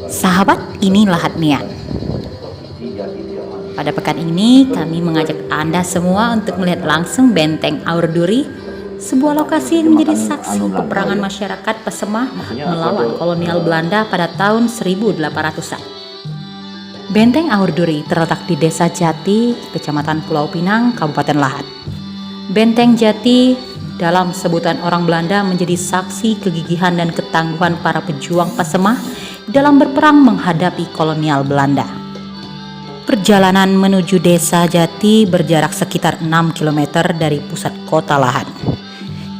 Sahabat, ini Lahat Mian. Pada pekan ini kami mengajak Anda semua untuk melihat langsung Benteng Aur Duri, sebuah lokasi yang menjadi saksi peperangan masyarakat Pasemah melawan kolonial Belanda pada tahun 1800-an. Benteng Aur Duri terletak di Desa Jati, Kecamatan Pulau Pinang, Kabupaten Lahat. Benteng Jati dalam sebutan orang Belanda menjadi saksi kegigihan dan ketangguhan para pejuang Pasemah dalam berperang menghadapi kolonial Belanda. Perjalanan menuju Desa Jati berjarak sekitar 6 km dari pusat kota Lahat.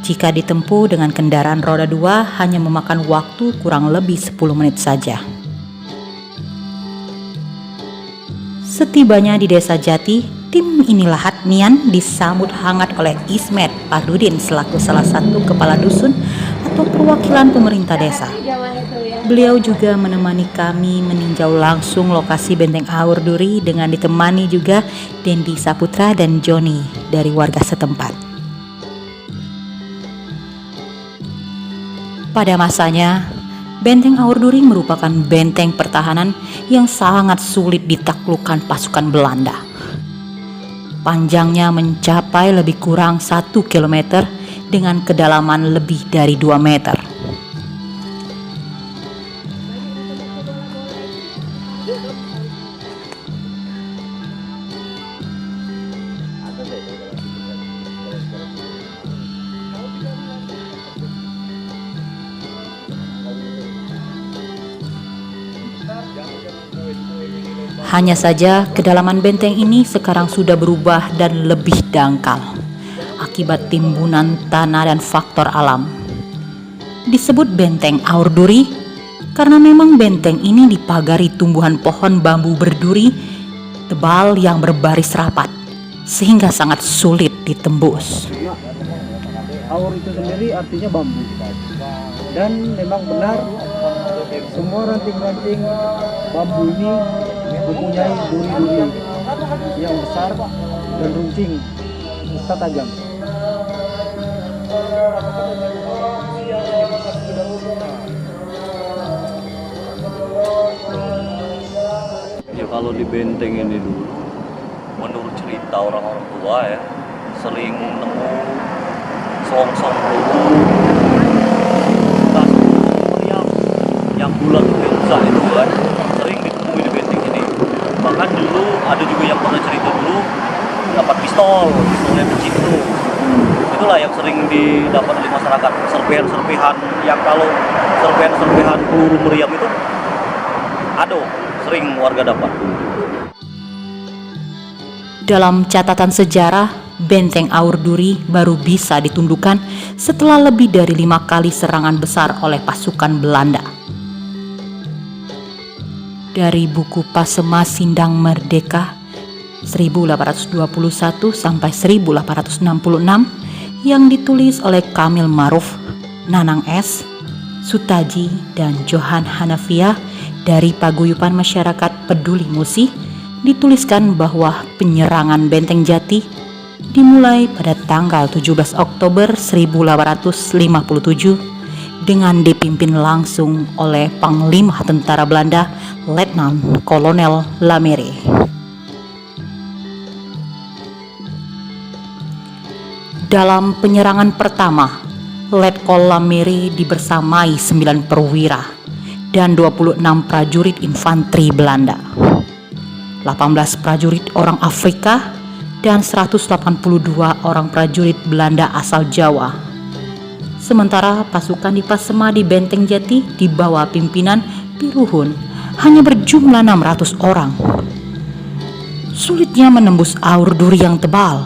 Jika ditempuh dengan kendaraan roda 2 hanya memakan waktu kurang lebih 10 menit saja. Setibanya di Desa Jati, tim ini Lahat Mian disambut hangat oleh Ismet Pahdudin selaku salah satu kepala dusun atau perwakilan pemerintah desa. Beliau juga menemani kami meninjau langsung lokasi Benteng Aur Duri dengan ditemani juga Dendi Saputra dan Joni dari warga setempat. Pada masanya, Benteng Aur Duri merupakan benteng pertahanan yang sangat sulit ditaklukkan pasukan Belanda. Panjangnya mencapai lebih kurang 1 km dengan kedalaman lebih dari 2 meter. Hanya saja kedalaman benteng ini sekarang sudah berubah dan lebih dangkal akibat timbunan tanah dan faktor alam. Disebut Benteng Aur Duri karena memang benteng ini dipagari tumbuhan pohon bambu berduri tebal yang berbaris rapat sehingga sangat sulit ditembus. Aur itu sendiri artinya bambu, dan memang benar semua ranting-ranting bambu ini mempunyai duri-duri yang besar dan runcing serta tajam. Ya kalau di benteng ini dulu, menurut cerita orang-orang tua ya, sering nemu song-song bekas meriam yang bulat yang besar itu kan, sering ditemui di benteng ini. Bahkan dulu ada juga yang pernah cerita dulu dapat pistol yang kecil itu. Itulah yang sering didapat oleh masyarakat, serpihan-serpihan yang kalau serpihan-serpihan peluru meriam itu ada sering warga dapat. Dalam catatan sejarah, Benteng Aur Duri baru bisa ditundukkan setelah lebih dari 5 kali serangan besar oleh pasukan Belanda. Dari buku Pasemah Sindang Merdeka 1821 sampai 1866 yang ditulis oleh Kamil Maruf, Nanang S, Sutaji, dan Johan Hanafiah dari Paguyuban Masyarakat Peduli Musi, dituliskan bahwa penyerangan Benteng Jati dimulai pada tanggal 17 Oktober 1857 dengan dipimpin langsung oleh Panglima Tentara Belanda Letnan Kolonel Lamere. Dalam penyerangan pertama, Letkol Lamere dibersamai 9 perwira dan 26 prajurit infanteri Belanda, 18 prajurit orang Afrika, dan 182 orang prajurit Belanda asal Jawa. Sementara pasukan di Pasemah di Benteng Jati di bawah pimpinan Piruhun hanya berjumlah 600 orang. Sulitnya menembus Aur Duri yang tebal,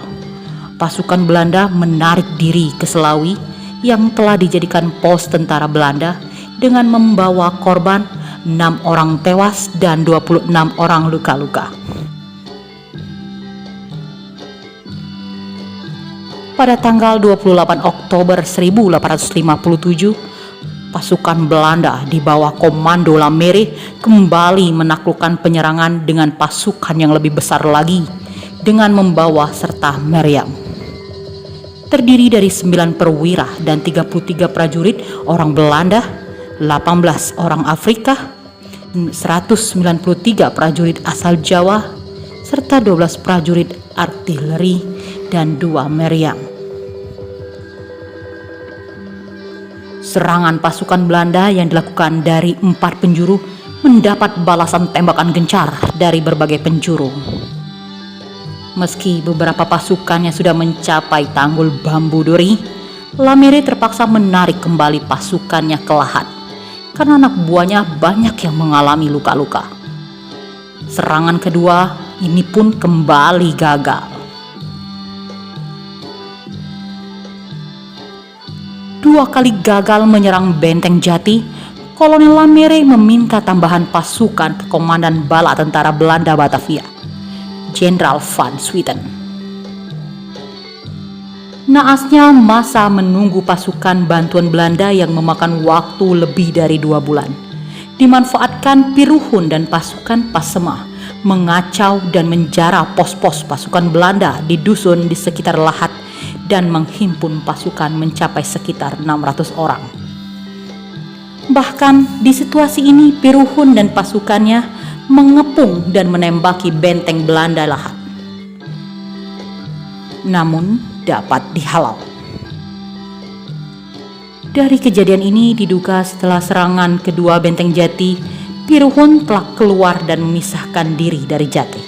pasukan Belanda menarik diri ke Selawi yang telah dijadikan pos tentara Belanda dengan membawa korban 6 orang tewas dan 26 orang luka-luka. Pada tanggal 28 Oktober 1857, pasukan Belanda di bawah komando Lamere kembali menaklukkan penyerangan dengan pasukan yang lebih besar lagi dengan membawa serta meriam. Terdiri dari 9 perwira dan 33 prajurit orang Belanda, 18 orang Afrika, 193 prajurit asal Jawa, serta 12 prajurit artileri dan 2 meriam. Serangan pasukan Belanda yang dilakukan dari 4 penjuru mendapat balasan tembakan gencar dari berbagai penjuru. Meski beberapa pasukannya sudah mencapai tanggul Bambu Duri, Lamere terpaksa menarik kembali pasukannya ke Lahat karena anak buahnya banyak yang mengalami luka-luka. Serangan kedua ini pun kembali gagal. Dua kali gagal menyerang benteng Jati, Kolonel Lamere meminta tambahan pasukan ke Komandan Bala Tentara Belanda Batavia, Jenderal Van Swieten. Naasnya masa menunggu pasukan bantuan Belanda yang memakan waktu lebih dari 2 bulan. Dimanfaatkan Piruhun dan pasukan Pasema mengacau dan menjarah pos-pos pasukan Belanda di dusun di sekitar Lahat dan menghimpun pasukan mencapai sekitar 600 orang. Bahkan di situasi ini Piruhun dan pasukannya mengepung dan menembaki benteng Belanda Lahat. Namun dapat dihalau. Dari kejadian ini diduga setelah serangan kedua benteng Jati, Piruhun telah keluar dan memisahkan diri dari Jati.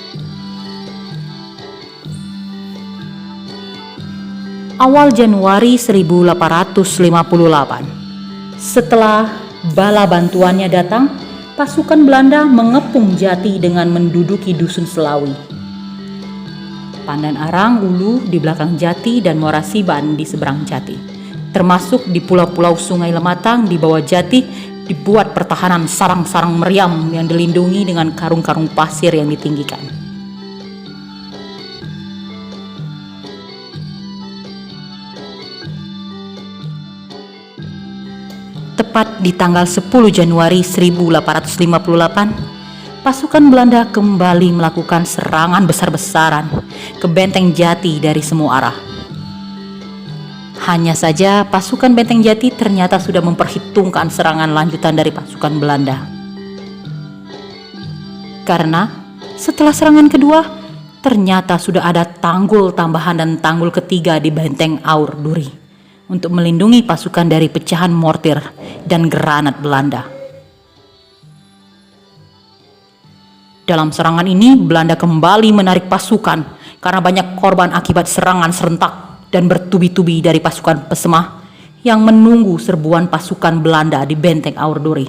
Awal Januari 1858, setelah bala bantuannya datang, pasukan Belanda mengepung Jati dengan menduduki dusun Selawi. Pandan Arang, Ulu di belakang Jati dan Muara Siban di seberang Jati. Termasuk di pulau-pulau Sungai Lematang di bawah Jati dibuat pertahanan sarang-sarang meriam yang dilindungi dengan karung-karung pasir yang ditinggikan. Tepat di tanggal 10 Januari 1858, pasukan Belanda kembali melakukan serangan besar-besaran ke benteng Jati dari semua arah. Hanya saja pasukan benteng Jati ternyata sudah memperhitungkan serangan lanjutan dari pasukan Belanda. Karena setelah serangan kedua, ternyata sudah ada tanggul tambahan dan tanggul ketiga di benteng Aur Duri untuk melindungi pasukan dari pecahan mortir dan granat Belanda. Dalam serangan ini, Belanda kembali menarik pasukan karena banyak korban akibat serangan serentak dan bertubi-tubi dari pasukan Pesema yang menunggu serbuan pasukan Belanda di benteng Aur Duri.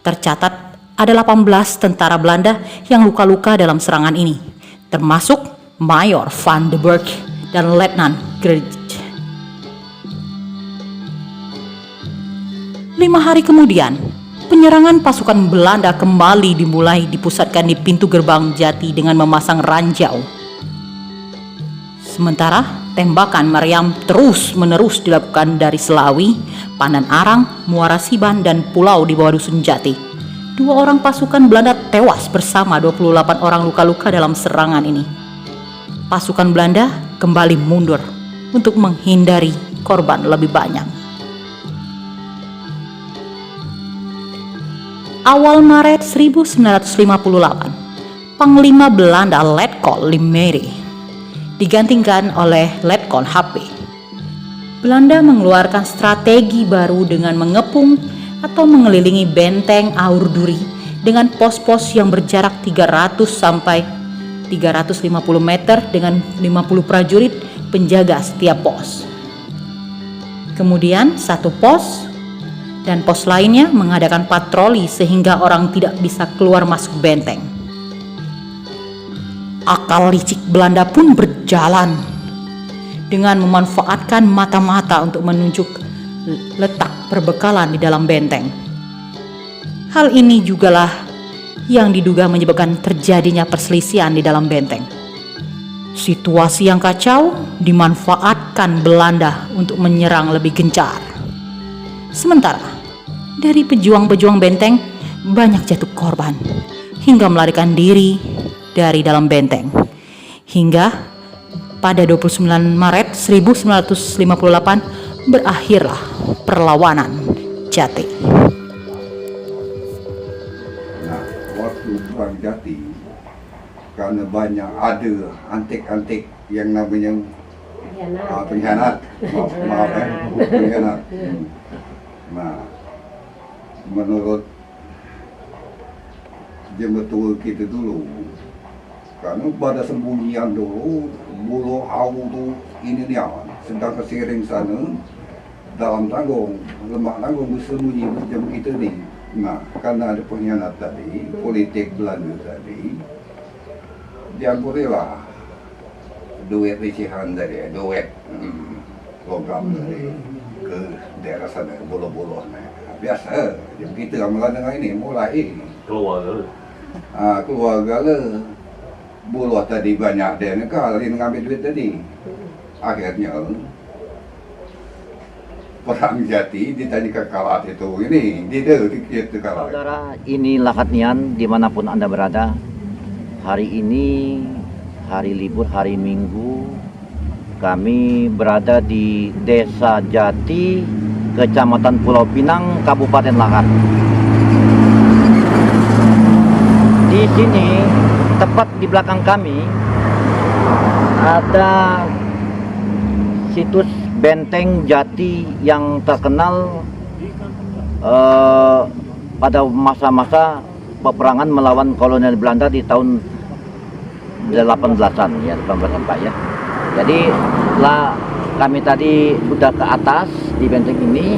Tercatat ada 18 tentara Belanda yang luka-luka dalam serangan ini, termasuk Mayor Van de Burg dan Letnan Grij. 5 hari kemudian, penyerangan pasukan Belanda kembali dimulai dipusatkan di pintu gerbang Jati dengan memasang ranjau. Sementara tembakan meriam terus-menerus dilakukan dari Selawi, Pandan Arang, Muara Siban, dan pulau di bawah dusun Jati. 2 orang pasukan Belanda tewas bersama 28 orang luka-luka dalam serangan ini. Pasukan Belanda kembali mundur untuk menghindari korban lebih banyak. Awal Maret 1958, Panglima Belanda Letkol Limere digantikan oleh Letkol HP. Belanda mengeluarkan strategi baru dengan mengepung atau mengelilingi benteng Aur Duri dengan pos-pos yang berjarak 300 sampai 350 meter dengan 50 prajurit penjaga setiap pos. Kemudian satu pos dan pos lainnya mengadakan patroli sehingga orang tidak bisa keluar masuk benteng. Akal licik Belanda pun berjalan dengan memanfaatkan mata-mata untuk menunjuk letak perbekalan di dalam benteng. Hal ini jugalah yang diduga menyebabkan terjadinya perselisihan di dalam benteng. Situasi yang kacau dimanfaatkan Belanda untuk menyerang lebih gencar. Sementara dari pejuang-pejuang benteng banyak jatuh korban hingga melarikan diri dari dalam benteng. Hingga pada 29 Maret 1958 berakhirlah perlawanan Jati. Nah, waktu Perang Jati, karena banyak ada antik-antik yang namanya pengkhianat, maaf pengkhianat. Nah, menurut jembetul kita dulu, karena pada sembunyian dulu, bulu hawu tu ini dia, sedang kesiring sana, dalam tanggung, lemak tanggung bersembunyi macam kita ni. Nah, karena ada pengkhianat tadi, politik Belanda tadi, diampunilah duit recehan dari duit logam dari ke daerah sana, bolo-bolo. Biasa, jam kita amalan dengan ini mulai keluarga lah. Buluh tadi banyak dia nekal, dia ngambil duit tadi. Akhirnya Perang Jati ditanya ke kalat itu ini, dia itu kalat. Saudara, ini Lahat-Nian dimanapun Anda berada. Hari ini hari libur, hari Minggu. Kami berada di Desa Jati, Kecamatan Pulau Pinang, Kabupaten Lahat. Di sini, tepat di belakang kami, ada situs Benteng Jati yang terkenal pada masa-masa peperangan melawan kolonial Belanda di tahun 18-an ya, 18-an Pak ya. Jadi kami tadi sudah ke atas di benteng ini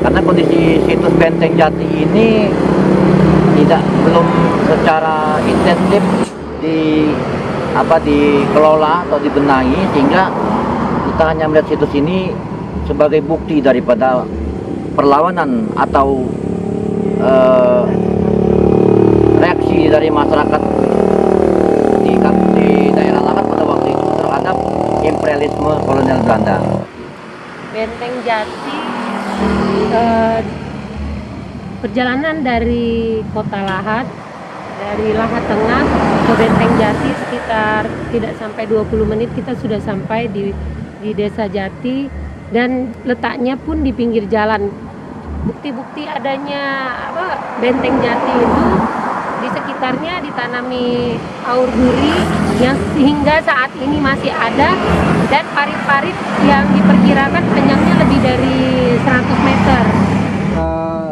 karena kondisi situs Benteng Jati ini belum secara intensif dikelola atau dibenahi, sehingga kita hanya melihat situs ini sebagai bukti daripada perlawanan atau reaksi dari masyarakat di daerah Lahat pada waktu itu terhadap imperialisme kolonial Belanda. Benteng Jati, perjalanan dari kota Lahat, dari Lahat Tengah ke Benteng Jati sekitar tidak sampai 20 menit kita sudah sampai di Desa Jati, dan letaknya pun di pinggir jalan. Bukti-bukti adanya Benteng Jati itu di sekitarnya ditanami aur duri yang sehingga saat ini masih ada, dan parit-parit yang diperkirakan panjangnya lebih dari 100 meter.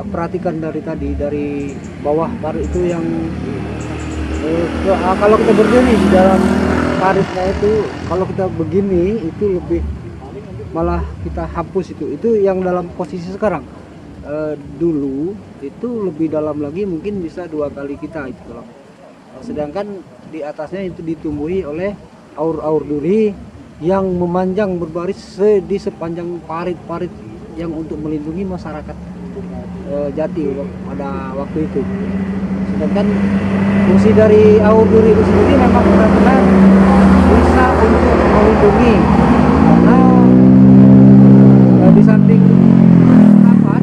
Perhatikan dari tadi, dari bawah parit itu yang kalau kita berdiri di dalam paritnya itu, kalau kita begini itu lebih malah kita hapus itu yang dalam posisi sekarang. Dulu itu lebih dalam lagi, mungkin bisa 2 kali kita itu kalau. Sedangkan di atasnya itu ditumbuhi oleh aur-aur duri yang memanjang berbaris di sepanjang parit-parit yang untuk melindungi masyarakat Jati pada waktu itu. Sedangkan fungsi dari aur duri itu sendiri memang benar-benar bisa untuk melindungi, karena di samping rapat,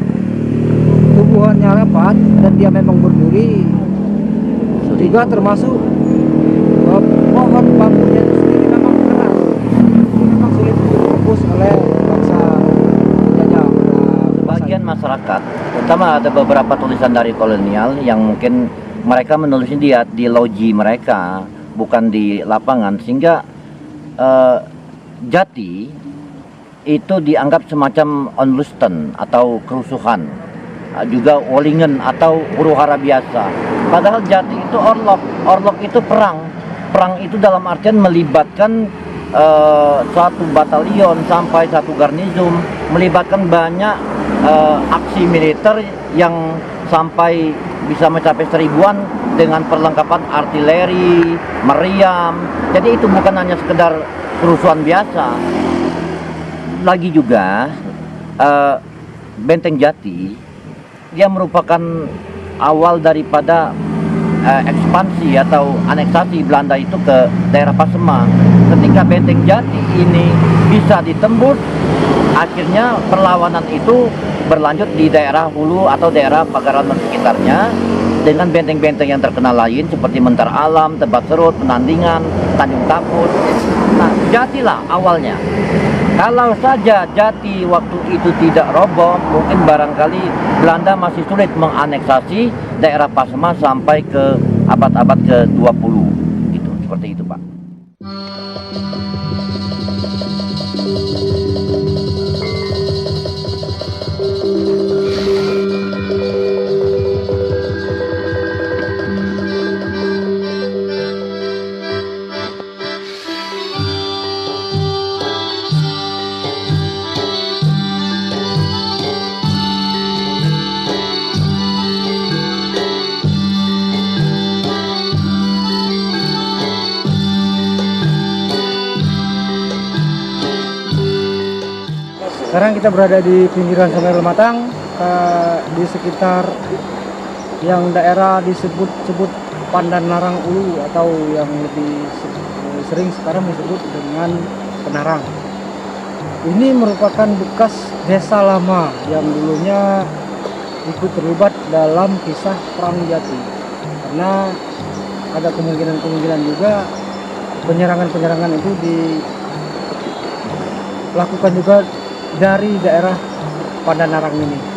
tumbuhannya rapat dan dia memang berduri, juga termasuk pohon bambunya itu sendiri memang keras, memang sulit ditembus oleh bangsa penjajah. Sebagian masyarakat, terutama ada beberapa tulisan dari kolonial yang mungkin mereka menulisnya di loji mereka, bukan di lapangan, sehingga Jati itu dianggap semacam onlusten atau kerusuhan, juga wolingen atau huru-hara biasa. Padahal Jati itu orlok itu perang itu dalam artian melibatkan suatu batalion sampai satu garnizon, melibatkan banyak aksi militer yang sampai bisa mencapai 1000-an dengan perlengkapan artileri, meriam. Jadi itu bukan hanya sekedar kerusuhan biasa. Lagi juga Benteng Jati dia merupakan awal daripada ekspansi atau aneksasi Belanda itu ke daerah Pasemang. Ketika Benteng Jati ini bisa ditembus, akhirnya perlawanan itu berlanjut di daerah hulu atau daerah Pagaran dan sekitarnya dengan benteng-benteng yang terkenal lain seperti Mentar Alam, Tebak Serut, Penandingan, Tanjung Taput. Nah, Jatilah awalnya Kalau saja Jati waktu itu tidak roboh, mungkin barangkali Belanda masih sulit menganeksasi daerah Pasaman sampai ke abad-abad ke-20. Gitu, seperti itu, Pak. Sekarang kita berada di pinggiran Sungai Lematang, di sekitar yang daerah disebut Pandan Narang Ulu atau yang lebih sering sekarang disebut dengan Penarang. Ini merupakan bekas desa lama yang dulunya ikut terlibat dalam kisah Perang Jati, karena ada kemungkinan juga penyerangan itu dilakukan juga dari daerah Pandan Narang ini.